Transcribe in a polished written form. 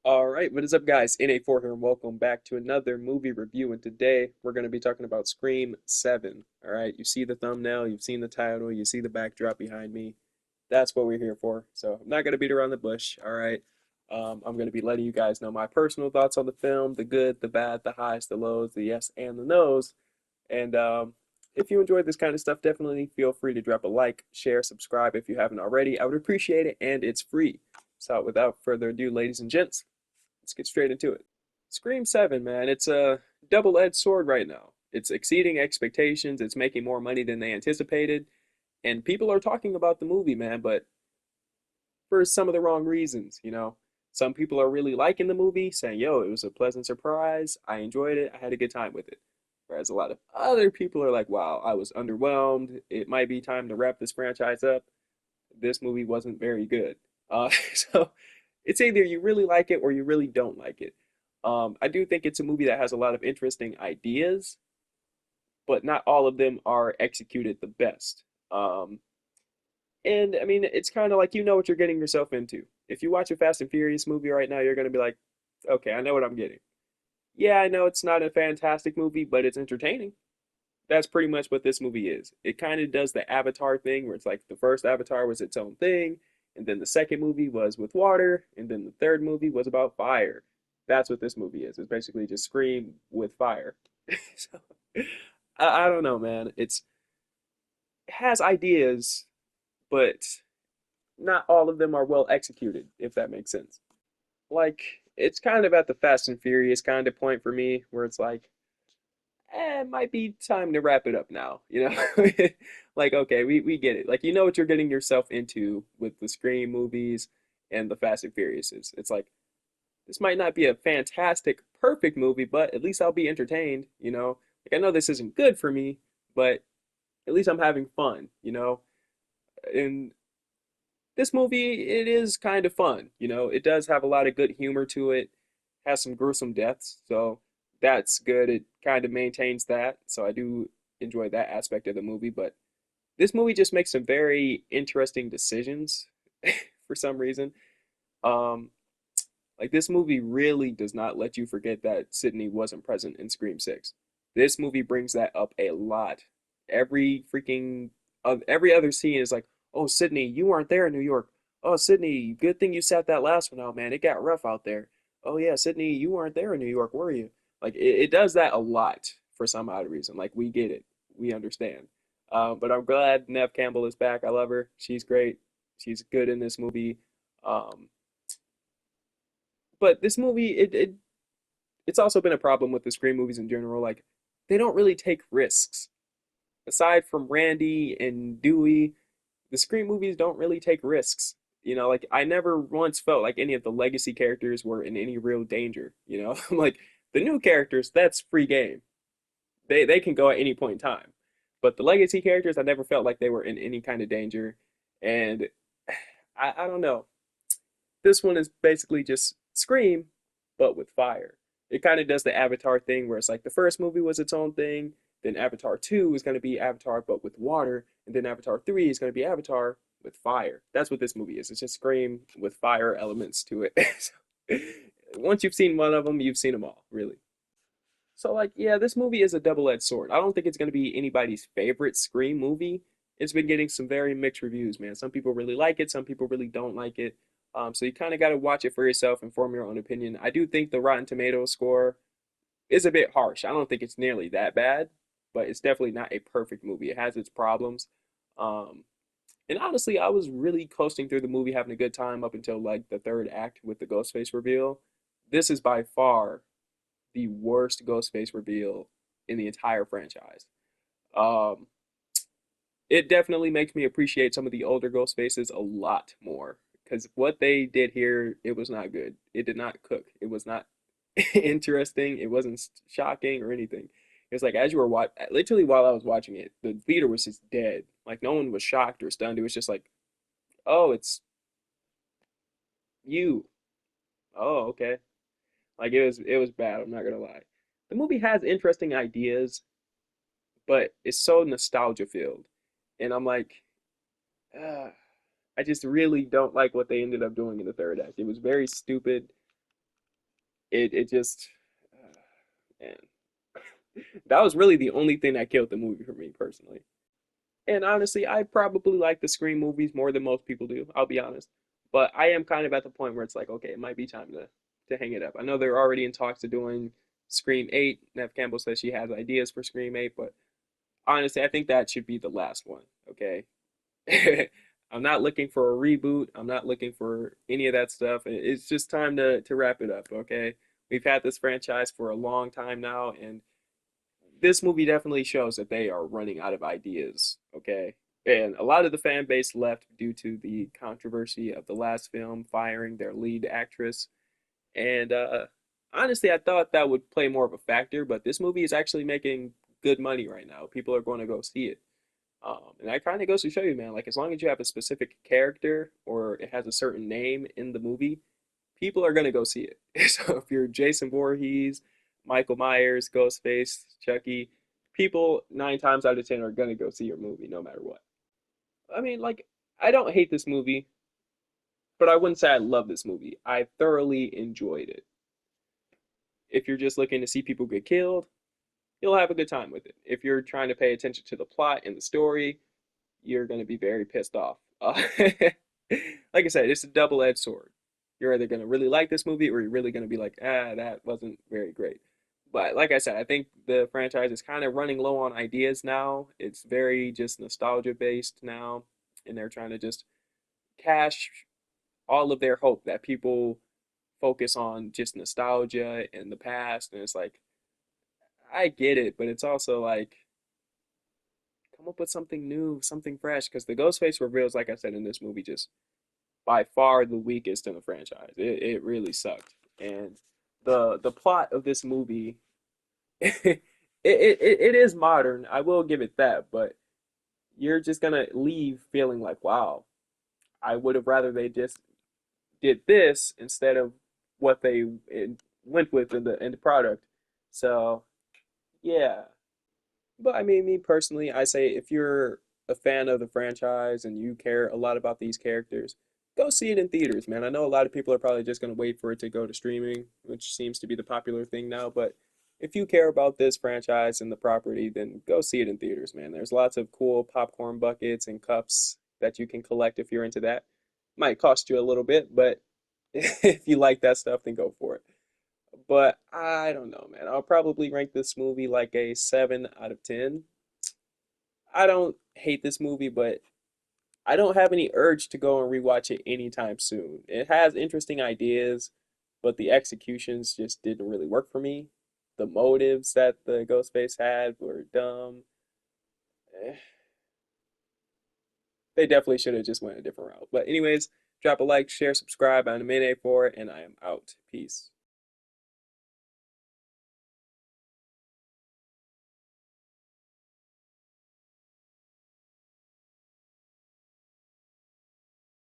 All right, what is up, guys? NA4 here, and welcome back to another movie review. And today we're going to be talking about Scream 7. All right, you see the thumbnail, you've seen the title, you see the backdrop behind me. That's what we're here for. So I'm not going to beat around the bush. All right, I'm going to be letting you guys know my personal thoughts on the film, the good, the bad, the highs, the lows, the yes, and the no's. And if you enjoyed this kind of stuff, definitely feel free to drop a like, share, subscribe if you haven't already. I would appreciate it, and it's free. So without further ado, ladies and gents, let's get straight into it. Scream 7, man, it's a double-edged sword right now. It's exceeding expectations, it's making more money than they anticipated, and people are talking about the movie, man, but for some of the wrong reasons. Some people are really liking the movie, saying, yo, it was a pleasant surprise, I enjoyed it, I had a good time with it. Whereas a lot of other people are like, wow, I was underwhelmed, it might be time to wrap this franchise up. This movie wasn't very good. So it's either you really like it or you really don't like it. I do think it's a movie that has a lot of interesting ideas, but not all of them are executed the best. And I mean, it's kind of like you know what you're getting yourself into. If you watch a Fast and Furious movie right now, you're going to be like, okay, I know what I'm getting. Yeah, I know it's not a fantastic movie, but it's entertaining. That's pretty much what this movie is. It kind of does the Avatar thing where it's like the first Avatar was its own thing, and then the second movie was with water, and then the third movie was about fire. That's what this movie is. It's basically just Scream with fire. So, I don't know, man. It has ideas, but not all of them are well executed, if that makes sense. Like, it's kind of at the Fast and Furious kind of point for me, where it's like, it might be time to wrap it up now. Like, okay, we get it. Like, you know what you're getting yourself into with the Scream movies and the Fast and Furiouses. It's like, this might not be a fantastic, perfect movie, but at least I'll be entertained. Like, I know this isn't good for me, but at least I'm having fun. And this movie, it is kind of fun. It does have a lot of good humor to it, has some gruesome deaths, so that's good. It kind of maintains that, so I do enjoy that aspect of the movie. But this movie just makes some very interesting decisions for some reason. Um, like this movie really does not let you forget that Sydney wasn't present in Scream 6. This movie brings that up a lot. Every freaking of every other scene is like, "Oh, Sydney, you weren't there in New York. Oh, Sydney, good thing you sat that last one out, man. It got rough out there. Oh yeah, Sydney, you weren't there in New York, were you?" Like it does that a lot for some odd reason. Like we get it, we understand. But I'm glad Nev Campbell is back. I love her. She's great. She's good in this movie. Um, but this movie, it's also been a problem with the Scream movies in general. Like, they don't really take risks. Aside from Randy and Dewey, the Scream movies don't really take risks. Like I never once felt like any of the legacy characters were in any real danger. Like the new characters, that's free game. They can go at any point in time. But the legacy characters, I never felt like they were in any kind of danger. And I don't know. This one is basically just Scream, but with fire. It kind of does the Avatar thing where it's like the first movie was its own thing, then Avatar 2 is going to be Avatar but with water, and then Avatar 3 is going to be Avatar with fire. That's what this movie is. It's just Scream with fire elements to it. So, once you've seen one of them, you've seen them all, really. So, like, yeah, this movie is a double-edged sword. I don't think it's going to be anybody's favorite Scream movie. It's been getting some very mixed reviews, man. Some people really like it, some people really don't like it. So you kind of got to watch it for yourself and form your own opinion. I do think the Rotten Tomatoes score is a bit harsh. I don't think it's nearly that bad, but it's definitely not a perfect movie. It has its problems. Um, and honestly, I was really coasting through the movie, having a good time up until like the third act with the Ghostface reveal. This is by far the worst Ghostface reveal in the entire franchise. Um, it definitely makes me appreciate some of the older Ghostfaces a lot more because what they did here, it was not good. It did not cook. It was not interesting. It wasn't shocking or anything. It's like as you were watching, literally while I was watching it, the theater was just dead. Like no one was shocked or stunned. It was just like, oh, it's you. Oh, okay. Like it was bad. I'm not gonna lie. The movie has interesting ideas, but it's so nostalgia filled, and I'm like, uh, I just really don't like what they ended up doing in the third act. It was very stupid. It just man, that was really the only thing that killed the movie for me personally. And honestly, I probably like the Scream movies more than most people do. I'll be honest, but I am kind of at the point where it's like, okay, it might be time to hang it up. I know they're already in talks of doing Scream 8. Nev Campbell says she has ideas for Scream 8, but honestly, I think that should be the last one. Okay, I'm not looking for a reboot. I'm not looking for any of that stuff. It's just time to wrap it up. Okay, we've had this franchise for a long time now, and this movie definitely shows that they are running out of ideas. Okay, and a lot of the fan base left due to the controversy of the last film firing their lead actress. And honestly, I thought that would play more of a factor, but this movie is actually making good money right now. People are going to go see it. And that kind of goes to show you, man, like as long as you have a specific character or it has a certain name in the movie, people are gonna go see it. So if you're Jason Voorhees, Michael Myers, Ghostface, Chucky, people 9 times out of 10 are gonna go see your movie no matter what. I mean, like, I don't hate this movie, but I wouldn't say I love this movie. I thoroughly enjoyed it. If you're just looking to see people get killed, you'll have a good time with it. If you're trying to pay attention to the plot and the story, you're going to be very pissed off. Like I said, it's a double-edged sword. You're either going to really like this movie or you're really going to be like, that wasn't very great. But like I said, I think the franchise is kind of running low on ideas now. It's very just nostalgia based now, and they're trying to just cash all of their hope that people focus on just nostalgia and the past. And it's like, I get it, but it's also like, come up with something new, something fresh. Because the Ghostface reveals, like I said in this movie, just by far the weakest in the franchise. It really sucked. And the plot of this movie, it is modern. I will give it that, but you're just gonna leave feeling like, wow, I would have rather they just did this instead of what they went with in the product. So yeah, but I mean, me personally, I say if you're a fan of the franchise and you care a lot about these characters, go see it in theaters, man. I know a lot of people are probably just going to wait for it to go to streaming, which seems to be the popular thing now. But if you care about this franchise and the property, then go see it in theaters, man. There's lots of cool popcorn buckets and cups that you can collect if you're into that. Might cost you a little bit, but if you like that stuff, then go for it. But I don't know, man. I'll probably rank this movie like a 7 out of 10. I don't hate this movie, but I don't have any urge to go and rewatch it anytime soon. It has interesting ideas, but the executions just didn't really work for me. The motives that the Ghostface had were dumb. Eh, they definitely should have just went a different route. But anyways, drop a like, share, subscribe. I'm Mene for it, and I am out. Peace.